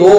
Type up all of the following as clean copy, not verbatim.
2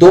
2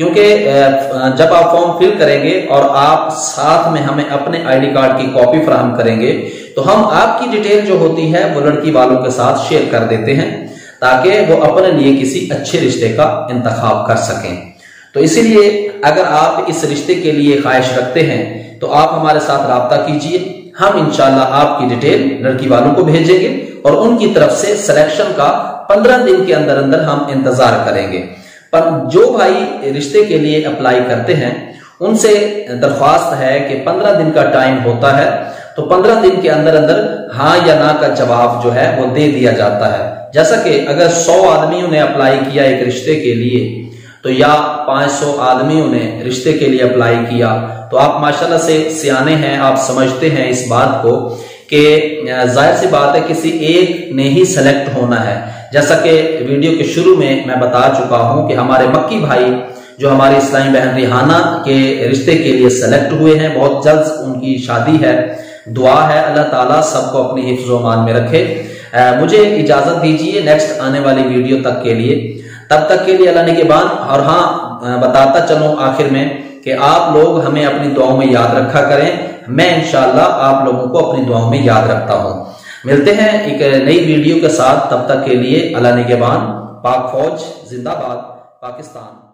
क्योंकि जब आप फॉर्म फिल करेंगे और आप साथ में हमें अपने आईडी कार्ड की कॉपी फराहम करेंगे तो हम आपकी डिटेल जो होती है वो लड़की वालों के साथ शेयर कर देते हैं ताकि वो अपने लिए किसी अच्छे रिश्ते का इंतखाब कर सकें। तो इसीलिए अगर आप इस रिश्ते के लिए ख्वाहिश रखते हैं तो आप हमारे साथ राब्ता कीजिए, हम इंशाल्लाह आपकी डिटेल लड़की वालों को भेजेंगे और उनकी तरफ से सिलेक्शन का 15 दिन के अंदर अंदर हम इंतजार करेंगे। पर जो भाई रिश्ते के लिए अप्लाई करते हैं उनसे दरख्वास्त है कि 15 दिन का टाइम होता है, तो 15 दिन के अंदर अंदर हाँ या ना का जवाब जो है वो दे दिया जाता है। जैसा कि अगर 100 आदमियों ने अप्लाई किया एक रिश्ते के लिए तो या 500 आदमियों ने रिश्ते के लिए अप्लाई किया, तो आप माशाल्लाह से सियाने हैं, आप समझते हैं इस बात को कि जाहिर सी बात है किसी एक ने ही सेलेक्ट होना है। जैसा कि वीडियो के शुरू में मैं बता चुका हूं कि हमारे मक्की भाई जो हमारी इस्लामी बहन रिहाना के रिश्ते के लिए सेलेक्ट हुए हैं, बहुत जल्द उनकी शादी है। दुआ है अल्लाह ताला सबको अपनी हिफ्ज़ व मान में रखे। मुझे इजाजत दीजिए नेक्स्ट आने वाली वीडियो तक के लिए, तब तक के लिए अल्लाह निगहबान। और हाँ, बताता चलूं आखिर में कि आप लोग हमें अपनी दुआओं में याद रखा करें, मैं इंशाअल्लाह आप लोगों को अपनी दुआओं में याद रखता हूं। मिलते हैं एक नई वीडियो के साथ, तब तक के लिए अल्लाह निगहबान। पाक फौज जिंदाबाद, पाकिस्तान।